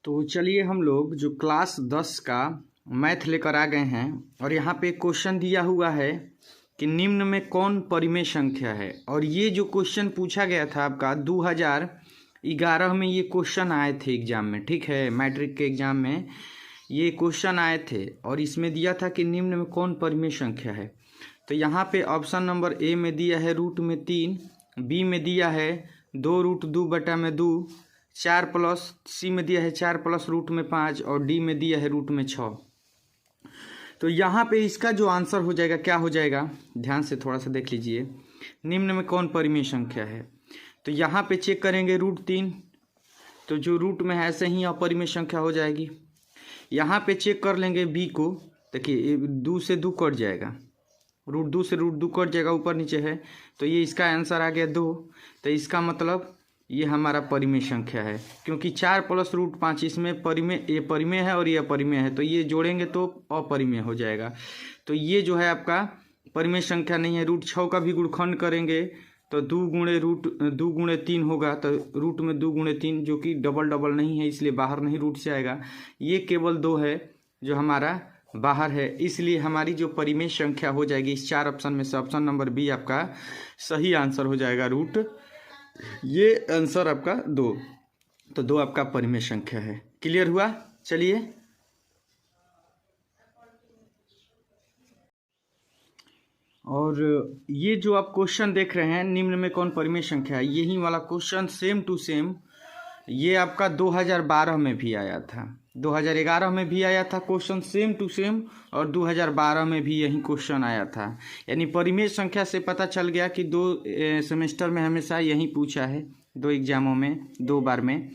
तो चलिए हम लोग जो क्लास 10 का मैथ लेकर आ गए हैं और यहाँ पे क्वेश्चन दिया हुआ है कि निम्न में कौन परिमेय संख्या है। और ये जो क्वेश्चन पूछा गया था आपका 2011 में ये क्वेश्चन आए थे एग्जाम में, ठीक है, मैट्रिक के एग्जाम में ये क्वेश्चन आए थे और इसमें दिया था कि निम्न में कौन परिमेय संख्या है। तो यहाँ पे ऑप्शन नंबर ए में दिया है रूट में 3, बी में दिया है 2√2/2, 4 प्लस सी में दिया है 4 प्लस रूट में 5 और डी में दिया है रूट में 6। तो यहाँ पे इसका जो आंसर हो जाएगा क्या हो जाएगा, ध्यान से थोड़ा सा देख लीजिए। निम्न में कौन परिमेय संख्या है, तो यहाँ पे चेक करेंगे √3, तो जो रूट में है ऐसे ही अपरिमेय संख्या हो जाएगी। यहाँ पे चेक कर लेंगे बी को, देखिए 2 से 2 कट जाएगा, √2 से √2 कट जाएगा, ऊपर नीचे है, तो ये इसका आंसर आ गया 2। तो इसका मतलब ये हमारा परिमेय संख्या है, क्योंकि 4 प्लस √5 इसमें परिमेय, ये परिमेय है और ये अपरिमेय है, तो ये जोड़ेंगे तो अपरिमेय हो जाएगा। तो ये जो है आपका परिमेय संख्या नहीं है। √6 का भी गुणनखंड करेंगे तो 2 गुणे 3 होगा, तो रूट में 2 गुणे 3 जो कि डबल नहीं है, इसलिए बाहर नहीं रूट से आएगा। ये केवल 2 है जो हमारा बाहर है, इसलिए हमारी जो परिमेय संख्या हो जाएगी इस 4 ऑप्शन में से ऑप्शन नंबर बी आपका सही आंसर हो जाएगा रूट। ये आंसर आपका 2, तो 2 आपका परिमेय संख्या है। क्लियर हुआ? चलिए और ये जो आप क्वेश्चन देख रहे हैं निम्न में कौन परिमेय संख्या है, यही वाला क्वेश्चन सेम टू सेम ये आपका 2012 में भी आया था, 2011 में भी आया था क्वेश्चन सेम टू सेम, और 2012 में भी यही क्वेश्चन आया था। यानी परिमेय संख्या से पता चल गया कि 2 सेमेस्टर में हमेशा यही पूछा है, 2 एग्जामों में 2 बार में।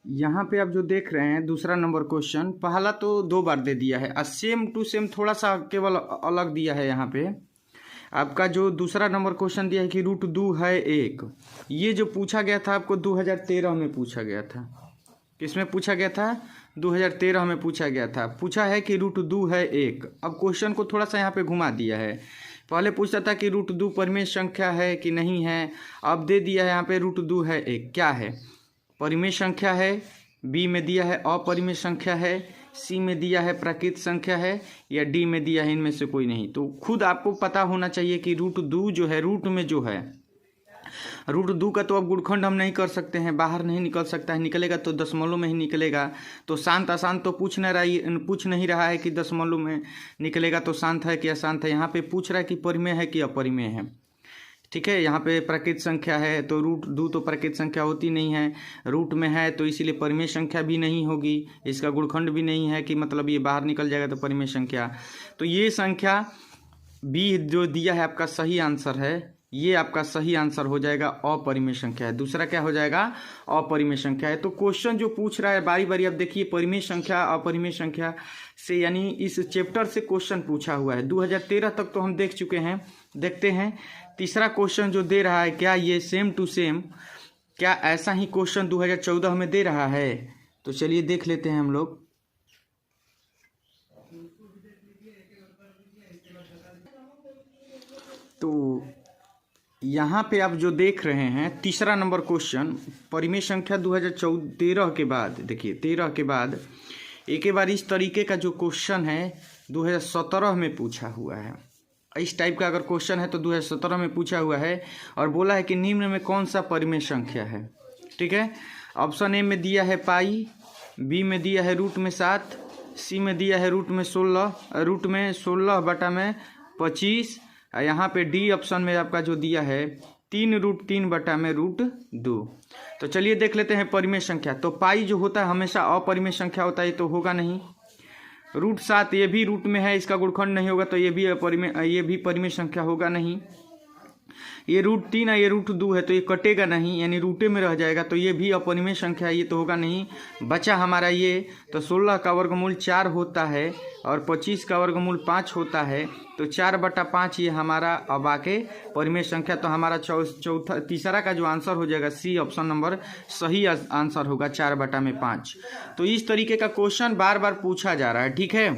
यहाँ पे आप जो देख रहे हैं दूसरा नंबर क्वेश्चन, पहला तो 2 बार दे दिया है और सेम टू सेम थोड़ा सा केवल अलग दिया है। यहाँ पे आपका जो दूसरा नंबर क्वेश्चन दिया है कि √2 है 1, ये जो पूछा गया था आपको 2013 में पूछा गया था। किसमें पूछा गया था? 2013 में पूछा गया था। पूछा है कि √2 है 1। अब क्वेश्चन को थोड़ा सा यहाँ पे घुमा दिया है। पहले पूछता था कि √2 परिमेय संख्या है कि नहीं है, अब दे दिया है यहाँ पे √2 है 1। क्या है? परिमेय संख्या है। बी में दिया है अपरिमेय संख्या है, सी में दिया है प्राकृत संख्या है, या डी में दिया है इनमें से कोई नहीं। तो खुद आपको पता होना चाहिए कि √2 जो है रूट में जो है, √2 का तो अब गुणनखंड हम नहीं कर सकते हैं, बाहर नहीं निकल सकता है, निकलेगा तो दशमलव में ही निकलेगा। तो शांत अशांत तो पूछ नहीं रहा है कि दशमलव में निकलेगा तो शांत है कि अशांत है। यहाँ पे पूछ रहा है कि परिमेय है कि अपरिमेय है, ठीक है। यहाँ पे प्राकृत संख्या है तो √2 तो प्राकृत संख्या होती नहीं है, रूट में है तो इसीलिए परिमेय संख्या भी नहीं होगी, इसका गुणनखंड भी नहीं है कि मतलब ये बाहर निकल जाएगा तो परिमेय संख्या। तो ये संख्या बी जो दिया है आपका सही आंसर है, ये आपका सही आंसर हो जाएगा, अपरिमेय संख्या है। दूसरा क्या हो जाएगा? अपरिमेय संख्या है। तो क्वेश्चन जो पूछ रहा है बारी बारी, अब देखिए परिमेय संख्या अपरिमेय संख्या से, यानी इस चैप्टर से क्वेश्चन पूछा हुआ है। 2013 तक तो हम देख चुके हैं। देखते हैं तीसरा क्वेश्चन जो दे रहा है, क्या ये सेम टू सेम, क्या ऐसा ही क्वेश्चन 2014 में दे रहा है? तो चलिए देख लेते हैं हम लोग। तो यहाँ पे आप जो देख रहे हैं तीसरा नंबर क्वेश्चन, परिमेय संख्या 2013 के बाद, देखिए 13 के बाद एक बार इस तरीके का जो क्वेश्चन है 2017 में पूछा हुआ है। इस टाइप का अगर क्वेश्चन है तो 2017 में पूछा हुआ है और बोला है कि निम्न में कौन सा परिमेय संख्या है, ठीक है। ऑप्शन ए में दिया है पाई, बी में दिया है रूट में 7, सी में दिया है रूट में 16/25, यहाँ पे डी ऑप्शन में आपका जो दिया है 3√3/√2। तो चलिए देख लेते हैं परिमेय संख्या। तो पाई जो होता है हमेशा अपरिमेय संख्या होता है, तो होगा नहीं। √7 ये भी रूट में है, इसका गुणनखंड नहीं होगा, तो ये भी परिमेय संख्या होगा नहीं। ये √3 है, ये √2 है, तो ये कटेगा नहीं, यानी रूटे में रह जाएगा, तो ये भी अपरिमेय संख्या है, ये तो होगा नहीं। बचा हमारा ये, तो 16 का वर्गमूल 4 होता है और 25 का वर्गमूल 5 होता है, तो 4/5 ये हमारा अब आके परिमेय संख्या। तो हमारा तीसरा का जो आंसर हो जाएगा सी ऑप्शन नंबर सही आंसर होगा, 4/5। तो इस तरीके का क्वेश्चन बार बार पूछा जा रहा है, ठीक है।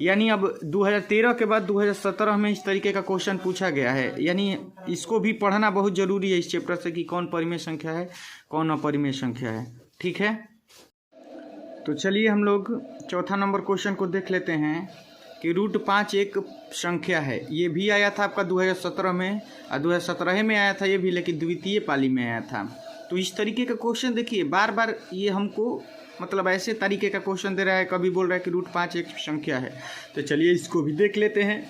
यानी अब 2013 के बाद 2017 में इस तरीके का क्वेश्चन पूछा गया है, यानी इसको भी पढ़ना बहुत जरूरी है इस चैप्टर से कि कौन परिमेय संख्या है कौन अपरिमेय संख्या है, ठीक है। तो चलिए हम लोग चौथा नंबर क्वेश्चन को देख लेते हैं कि √5 एक संख्या है। ये भी आया था आपका 2017 में और 2017 में आया था ये भी, लेकिन द्वितीय पाली में आया था। तो इस तरीके का क्वेश्चन देखिए, बार बार ये हमको मतलब ऐसे तरीके का क्वेश्चन दे रहा है, कभी बोल रहा है कि √5 एक संख्या है। तो चलिए इसको भी देख लेते हैं।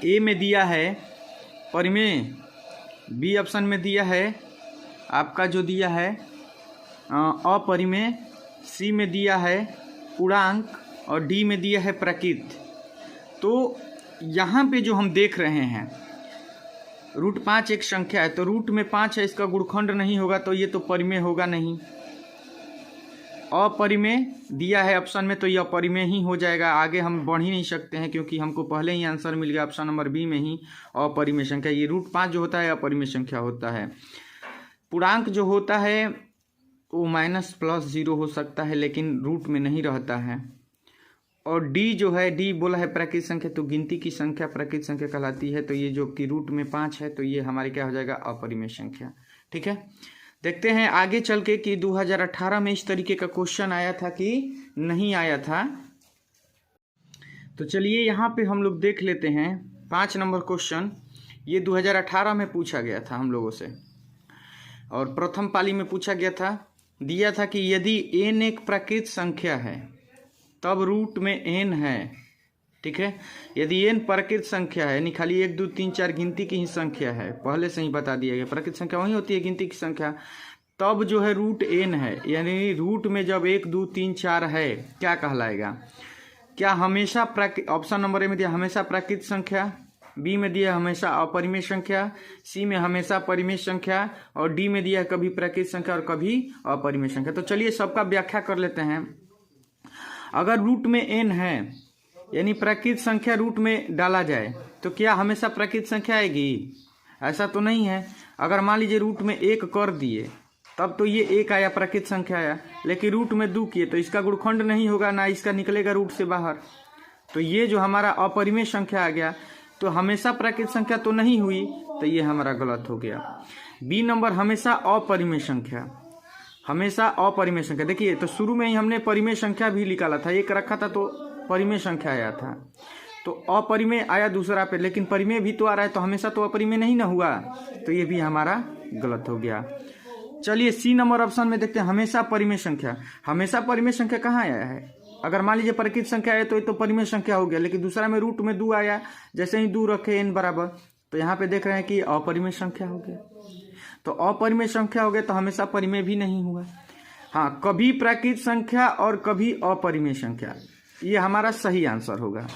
ए में दिया है परिमेय, बी ऑप्शन में दिया है आपका जो दिया है अपरिमेय, सी में दिया है पूर्णांक और डी में दिया है प्रकृत। तो यहाँ पे जो हम देख रहे हैं √5 एक संख्या है, तो रूट में 5 है, इसका गुणखंड नहीं होगा तो ये तो परिमेय होगा नहीं। अपरिमेय दिया है ऑप्शन में, तो ये अपरिमेय ही हो जाएगा। आगे हम बढ़ ही नहीं सकते हैं क्योंकि हमको पहले ही आंसर मिल गया ऑप्शन नंबर बी में ही अपरिमेय संख्या। ये √5 जो होता है अपरिमेय संख्या होता है। पूर्णांक जो होता है वो -+0 हो सकता है लेकिन रूट में नहीं रहता है। और डी जो है, डी बोला है प्राकृत संख्या, तो गिनती की संख्या प्राकृत संख्या कहलाती है। तो ये जो कि रूट में 5 है तो ये हमारी क्या हो जाएगा, अपरिमेय संख्या। ठीक है, देखते हैं आगे चल के कि 2018 में इस तरीके का क्वेश्चन आया था कि नहीं आया था। तो चलिए यहाँ पे हम लोग देख लेते हैं 5 नंबर क्वेश्चन। ये 2018 में पूछा गया था हम लोगों से और प्रथम पाली में पूछा गया था। दिया था कि यदि n एक प्राकृत संख्या है तब रूट में n है। ठीक है, यदि n प्राकृत संख्या है, यानी खाली 1 2 3 4 गिनती की ही संख्या है, पहले से ही बता दिया गया प्राकृत संख्या वही होती है गिनती की संख्या, तब जो है रूट n है। यानी रूट में जब 1 2 3 4 है क्या कहलाएगा, क्या हमेशा ऑप्शन नंबर ए में दिया हमेशा प्राकृत संख्या, बी में दिया हमेशा अपरिमेय संख्या, सी में हमेशा परिमेय संख्या और डी में दिया कभी प्राकृत संख्या और कभी अपरिमेय संख्या। तो चलिए सबका व्याख्या कर लेते हैं। अगर रूट में n है यानी प्राकृत संख्या रूट में डाला जाए तो क्या हमेशा प्राकृत संख्या आएगी, ऐसा तो नहीं है। अगर मान लीजिए रूट में 1 कर दिए तब तो ये 1 आया, प्राकृत संख्या आया, लेकिन रूट में 2 किए तो इसका गुणखंड नहीं होगा, ना इसका निकलेगा रूट से बाहर। तो ये जो हमारा अपरिमेय संख्या आ गया, तो हमेशा प्राकृत संख्या तो नहीं हुई, तो ये हमारा गलत हो गया। बी नंबर हमेशा अपरिमेय संख्या, हमेशा अपरिमेय संख्या। देखिए तो शुरू में ही हमने परिमेय संख्या भी निकाला था, 1 रखा था तो परिमेय संख्या आया था, तो अपरिमेय आया दूसरा पे, लेकिन परिमेय भी तो आ रहा है, तो हमेशा तो अपरिमेय नहीं ना हुआ, तो ये भी हमारा गलत हो गया। चलिए सी नंबर ऑप्शन में देखते हैं हमेशा परिमेय संख्या। हमेशा परिमेय संख्या कहाँ आया है, अगर मान लीजिए प्राकृत संख्या है तो ये तो परिमेय संख्या हो गया, लेकिन दूसरा में रूट में 2 आया, जैसे ही 2 रखे n बराबर, तो यहाँ पे देख रहे हैं कि अपरिमेय संख्या हो गया। तो अपरिमेय संख्या हो गया तो हमेशा परिमेय भी नहीं हुआ। हाँ, कभी प्राकृत संख्या और कभी अपरिमेय संख्या, ये हमारा सही आंसर होगा।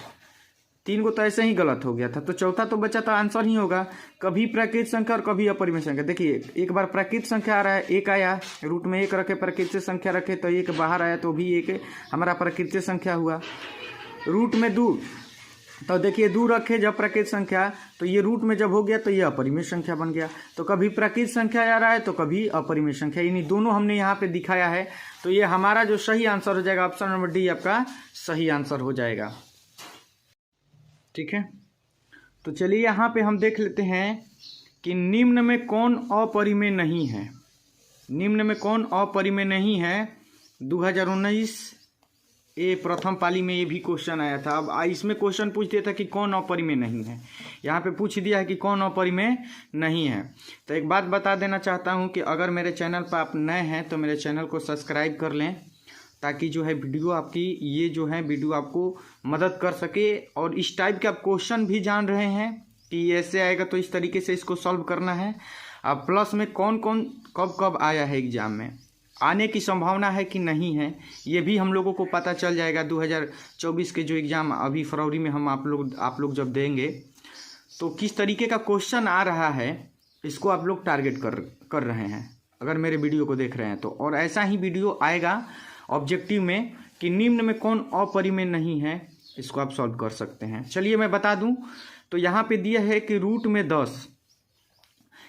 3 को तो ऐसे ही गलत हो गया था, तो चौथा तो बचा तो आंसर ही होगा कभी प्राकृत संख्या और कभी अपरिमेय संख्या। देखिए एक बार प्राकृत संख्या आ रहा है, 1 आया, रूट में 1 रखे, प्राकृत संख्या रखे तो 1 बाहर आया, तो भी 1 हमारा प्राकृत संख्या हुआ। रूट में 2, तो देखिए 2 रखे जब प्राकृत संख्या, तो ये रूट में जब हो गया तो ये अपरिमेय संख्या बन गया। तो कभी प्राकृत संख्या आ रहा है तो कभी अपरिमेय संख्या, यानी दोनों हमने यहाँ पे दिखाया है। तो ये हमारा जो सही आंसर हो जाएगा ऑप्शन नंबर डी आपका सही आंसर हो जाएगा। ठीक है, तो चलिए यहाँ पे हम देख लेते हैं कि निम्न में कौन अपरिमेय नहीं है। निम्न में कौन अपरिमेय नहीं है, 2019 ये प्रथम पाली में ये भी क्वेश्चन आया था। अब इसमें क्वेश्चन पूछ दिया था कि कौन अपरिमेय नहीं है, यहाँ पे पूछ दिया है कि कौन अपरिमेय नहीं है। तो एक बात बता देना चाहता हूँ कि अगर मेरे चैनल पर आप नए हैं तो मेरे चैनल को सब्सक्राइब कर लें, ताकि जो है वीडियो आपकी ये जो है वीडियो आपको मदद कर सके। और इस टाइप के आप क्वेश्चन भी जान रहे हैं कि ऐसे आएगा तो इस तरीके से इसको सॉल्व करना है। अब प्लस में कौन कौन कब कब आया है एग्जाम में, आने की संभावना है कि नहीं है, ये भी हम लोगों को पता चल जाएगा। 2024 के जो एग्ज़ाम अभी फरवरी में हम आप लोग जब देंगे तो किस तरीके का क्वेश्चन आ रहा है, इसको आप लोग टारगेट कर रहे हैं अगर मेरे वीडियो को देख रहे हैं तो। और ऐसा ही वीडियो आएगा ऑब्जेक्टिव में कि निम्न में कौन अपरिमेय नहीं है, इसको आप सॉल्व कर सकते हैं। चलिए मैं बता दूं, तो यहाँ पे दिया है कि रूट में 10,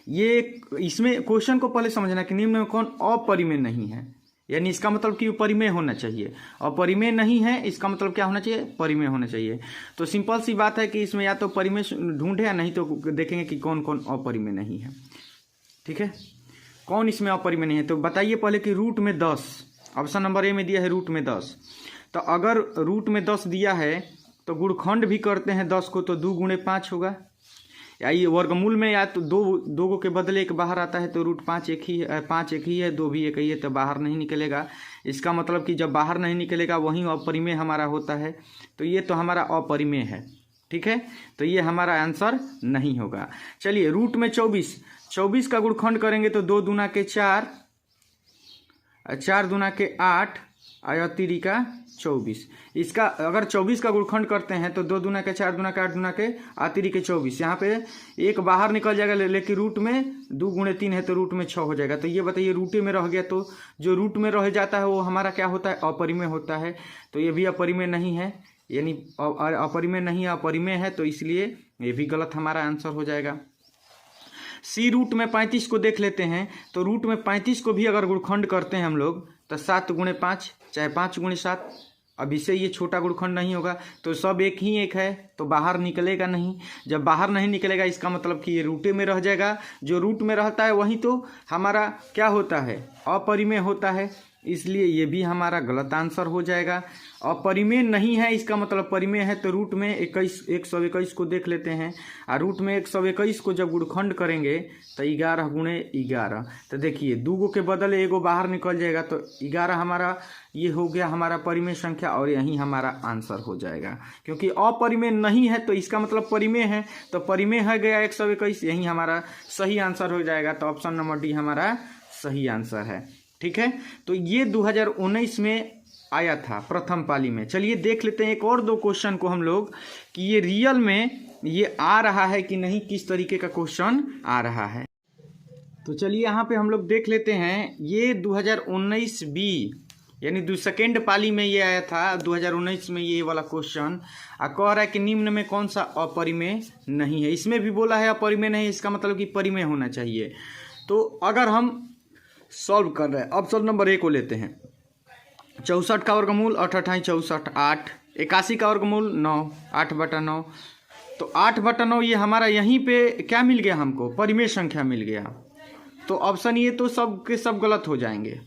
ये इसमें क्वेश्चन को पहले समझना कि निम्न में कौन अपरिमेय नहीं है, यानी इसका मतलब कि परिमेय होना चाहिए। अपरिमेय नहीं है इसका मतलब क्या होना चाहिए, परिमेय होना चाहिए। तो सिंपल सी बात है कि इसमें या तो परिमेय ढूंढे या नहीं तो देखेंगे कि कौन कौन अपरिमेय नहीं है। ठीक है, कौन इसमें अपरिमेय नहीं है, तो बताइए पहले कि रूट में 10 ऑप्शन नंबर ए में दिया है रूट में 10। तो अगर रूट में 10 दिया है तो गुणखंड भी करते हैं 10 को, तो 2 गुणे 5 होगा। या ये वर्गमूल में या तो दो के बदले एक बाहर आता है, तो रूट 5 एक ही है, 5 एक ही है, 2 भी एक ही है, तो बाहर नहीं निकलेगा। इसका मतलब कि जब बाहर नहीं निकलेगा वहीं अपरिमेय हमारा होता है, तो ये तो हमारा अपरिमेय है। ठीक है, तो ये हमारा आंसर नहीं होगा। चलिए रूट में 24 का गुणखंड करेंगे तो 2 दूना के 4, 4 दूना के 8 और 3 का 24। इसका अगर 24 का गुणखंड करते हैं तो 2 दूना के 4 दूना के 8 दूना के 3 के 24। यहाँ पे एक बाहर निकल जाएगा, लेकिन रूट में 2 गुणे 3 है तो रूट में 6 हो जाएगा। तो ये बताइए रूटे में रह गया, तो जो रूट में रह जाता है वो हमारा क्या होता है, अपरिमेय होता है। तो ये भी अपरिमेय नहीं है, यानी अपरिमेय नहीं है, अपरिमेय है, तो इसलिए ये भी गलत हमारा आंसर हो जाएगा। सी रूट में 35 को देख लेते हैं। तो रूट में 35 को भी अगर गुणखंड करते हैं हम लोग तो 7 गुणे 5 चाहे 5 गुणे 7। अब इससे ये छोटा गुणखंड नहीं होगा, तो सब एक ही एक है, तो बाहर निकलेगा नहीं। जब बाहर नहीं निकलेगा इसका मतलब कि ये रूटे में रह जाएगा। जो रूट में रहता है वही तो हमारा क्या होता है, अपरिमेय होता है, इसलिए ये भी हमारा गलत आंसर हो जाएगा। अपरिमेय नहीं है इसका मतलब परिमेय है। तो रूट में 121 को देख लेते हैं, और रूट में 121 को जब गुणखंड करेंगे तो 11 गुणे 11। तो देखिए 2 के बदले एगो बाहर निकल जाएगा, तो 11 हमारा ये हो गया हमारा परिमेय संख्या, और यही हमारा आंसर हो जाएगा। क्योंकि अपरिमेय नहीं है तो इसका मतलब परिमेय है, तो परिमेय है गया 121, यही हमारा सही आंसर हो जाएगा। तो ऑप्शन नंबर डी हमारा सही आंसर है। ठीक है, तो ये 2019 में आया था प्रथम पाली में। चलिए देख लेते हैं एक और 2 क्वेश्चन को हम लोग कि ये रियल में ये आ रहा है कि नहीं, किस तरीके का क्वेश्चन आ रहा है। तो चलिए यहाँ पे हम लोग देख लेते हैं। ये 2019 बी यानी सेकेंड पाली में ये आया था 2019 में ये वाला क्वेश्चन। कह रहा है कि निम्न में कौन सा अपरिमेय नहीं है। इसमें भी बोला है अपरिमेय नहीं, इसका मतलब कि परिमेय होना चाहिए। तो अगर हम सॉल्व कर रहे हैं, ऑप्शन नंबर ए को लेते हैं। 64 का वर्गमूल 8 8 64, 8 81 का वर्गमूल 9, 8/9। तो 8/9 ये हमारा यहीं पे क्या मिल गया, हमको परिमेय संख्या मिल गया। तो ऑप्शन ये तो सब के सब गलत हो जाएंगे।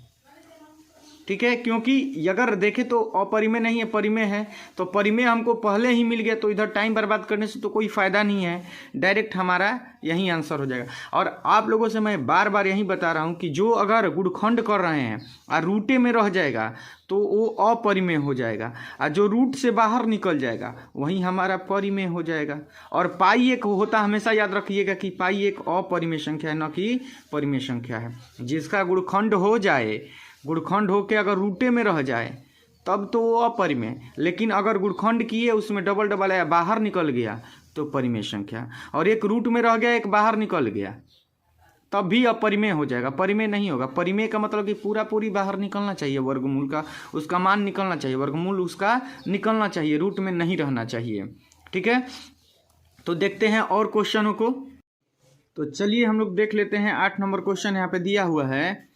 ठीक है, क्योंकि अगर देखें तो अपरिमेय नहीं है, परिमेय है। तो परिमेय हमको पहले ही मिल गया, तो इधर टाइम बर्बाद करने से तो कोई फ़ायदा नहीं है, डायरेक्ट हमारा यही आंसर हो जाएगा। और आप लोगों से मैं बार बार यही बता रहा हूँ कि जो अगर गुणखंड कर रहे हैं और रूटे में रह जाएगा तो वो अपरिमेय हो जाएगा, और जो रूट से बाहर निकल जाएगा वही हमारा परिमेय हो जाएगा। और पाई एक होता, हमेशा याद रखिएगा कि पाई एक अपरिमेय संख्या है, न कि परिमेय संख्या है। जिसका गुणखंड हो जाए, गुणखंड होके अगर रूटे में रह जाए तब तो वो अपरिमेय, लेकिन अगर गुणखंड किए उसमें डबल आया, बाहर निकल गया, तो परिमेय संख्या। और एक रूट में रह गया, एक बाहर निकल गया, तब भी अपरिमेय हो जाएगा, परिमेय नहीं होगा। परिमेय का मतलब कि पूरी बाहर निकलना चाहिए, वर्गमूल का उसका मान निकलना चाहिए, वर्गमूल उसका निकलना चाहिए, रूट में नहीं रहना चाहिए। ठीक है, तो देखते हैं और क्वेश्चनों को। तो चलिए हम लोग देख लेते हैं 8 नंबर क्वेश्चन यहाँ पे दिया हुआ है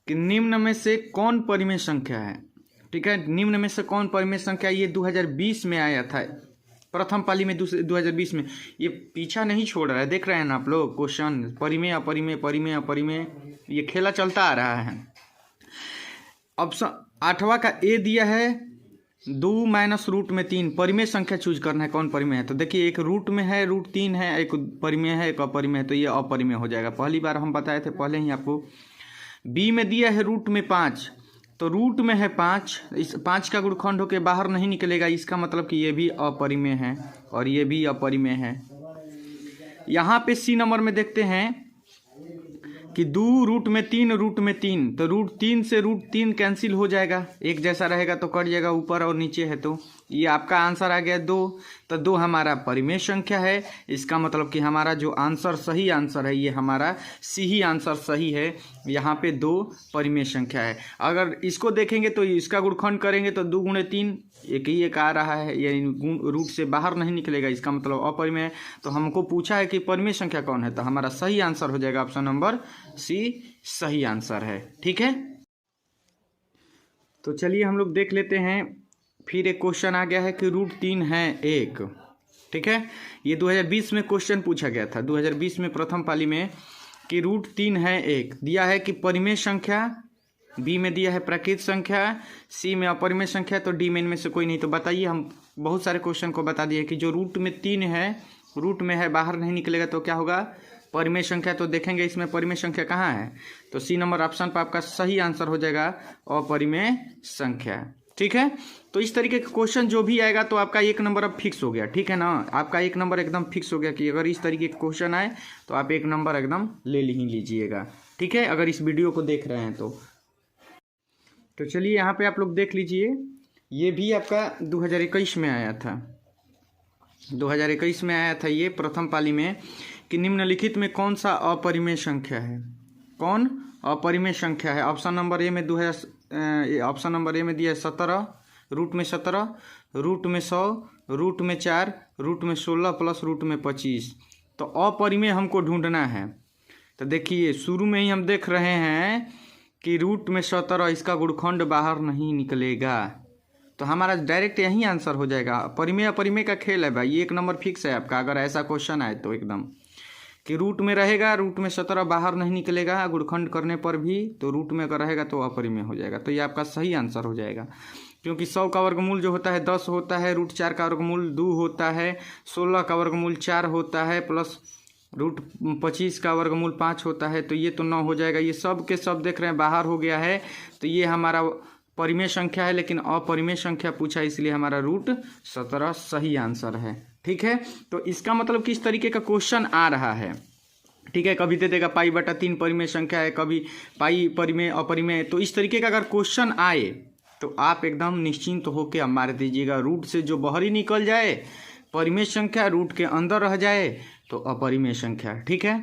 कि निम्न में से कौन परिमेय संख्या है। ठीक है, निम्न में से कौन परिमेय संख्या, ये 2020 में आया था प्रथम पाली में, 2020 में। ये पीछा नहीं छोड़ रहा है, देख रहे हैं ना आप लोग क्वेश्चन, परिमेय अपरिमेय परिमेय अपरिमेय, ये खेला चलता आ रहा है। ऑप्शन 8वां का ए दिया है 2 माइनस रूट में 3, परिमेय संख्या चूज करना है, कौन परिमेय है। तो देखिए एक रूट में है, रूट 3 है, एक परिमेय है, एक अपरिमेय है, तो ये अपरिमेय हो जाएगा। पहली बार हम बताए थे पहले ही आपको। बी में दिया है रूट में 5, तो रूट में है 5, इस 5 का गुणखंड होकर बाहर नहीं निकलेगा, इसका मतलब कि ये भी अपरिमेय है और ये भी अपरिमेय है। यहाँ पे सी नंबर में देखते हैं कि 2 रूट में 3, रूट में 3, तो रूट 3 से रूट 3 कैंसिल हो जाएगा, एक जैसा रहेगा तो कट जाएगा, ऊपर और नीचे है, तो ये आपका आंसर आ गया 2। तो 2 हमारा परिमेय संख्या है, इसका मतलब कि हमारा जो आंसर सही आंसर है ये हमारा सी ही आंसर सही है। यहाँ पे 2 परिमेय संख्या है। अगर इसको देखेंगे तो इसका गुणखंड करेंगे तो 2 गुणे 3, एक ही एक आ रहा है, यानी रूट से बाहर नहीं निकलेगा, इसका मतलब अपरिमेय है। तो हमको पूछा है कि परिमेय संख्या कौन है, तो हमारा सही आंसर हो जाएगा ऑप्शन नंबर सी सही आंसर है। ठीक है, तो चलिए हम लोग देख लेते हैं। फिर एक क्वेश्चन आ गया है कि रूट 3 है 1। ठीक है, ये 2020 में क्वेश्चन पूछा गया था, 2020 में प्रथम पाली में, कि रूट 3 है 1। दिया है कि परिमेय संख्या बी में दिया है प्राकृत संख्या, सी में अपरिमेय संख्या, तो डी में इनमें से कोई नहीं। तो बताइए, हम बहुत सारे क्वेश्चन को बता दिए कि जो रूट में 3 है, रूट में है, बाहर नहीं निकलेगा तो क्या होगा, परिमेय संख्या। तो देखेंगे इसमें परिमेय संख्या कहाँ है, तो सी नंबर ऑप्शन पर आपका सही आंसर हो जाएगा अपरिमेय संख्या। ठीक है, तो इस तरीके का क्वेश्चन जो भी आएगा तो आपका 1 नंबर अब फिक्स हो गया। ठीक है ना, आपका 1 नंबर एकदम फिक्स हो गया कि अगर इस तरीके का क्वेश्चन आए तो आप 1 नंबर एकदम ले ही लीजिएगा। ठीक है, अगर इस वीडियो को देख रहे हैं तो चलिए यहाँ पे आप लोग देख लीजिए, ये भी आपका 2021 में आया था। 2021 में आया था ये प्रथम पाली में कि निम्नलिखित में कौन सा अपरिमेय संख्या है, कौन अपरिमेय संख्या है। ऑप्शन नंबर ए में ऑप्शन नंबर ए में दिया है 17, रूट में 17, रूट में 100, रूट में 4, रूट में 16 प्लस रूट में 25। तो अपरिमेय हमको ढूंढना है। तो देखिए शुरू में ही हम देख रहे हैं कि रूट में 17, इसका गुणखंड बाहर नहीं निकलेगा, तो हमारा डायरेक्ट यही आंसर हो जाएगा। परिमेय अपरिमेय का खेल है भाई, 1 नंबर फिक्स है आपका। अगर ऐसा क्वेश्चन आए तो एकदम कि रूट में रहेगा, रूट में 17 बाहर नहीं निकलेगा गुणखंड करने पर भी, तो रूट में अगर रहेगा तो अपरिमेय हो जाएगा। तो ये आपका सही आंसर हो जाएगा, क्योंकि 100 का वर्गमूल जो होता है 10 होता है, रूट 4 का वर्गमूल 2 होता है, 16 का वर्गमूल 4 होता है, प्लस रूट 25 का वर्गमूल 5 होता है, तो ये तो 9 हो जाएगा। ये सब के सब देख रहे हैं बाहर हो गया है, तो ये हमारा परिमेय संख्या है, लेकिन अपरिमेय संख्या पूछा इसलिए हमारा रूट 17 सही आंसर है। ठीक है, तो इसका मतलब किस तरीके का क्वेश्चन आ रहा है। ठीक है, कभी दे देगा पाई बटा 3 परिमेय संख्या है, कभी पाई परिमेय अपरिमेय। तो इस तरीके का अगर क्वेश्चन आए तो आप एकदम निश्चिंत होकर मार दीजिएगा। रूट से जो बाहर ही निकल जाए परिमेय संख्या, रूट के अंदर रह जाए तो अपरिमेय संख्या। ठीक है।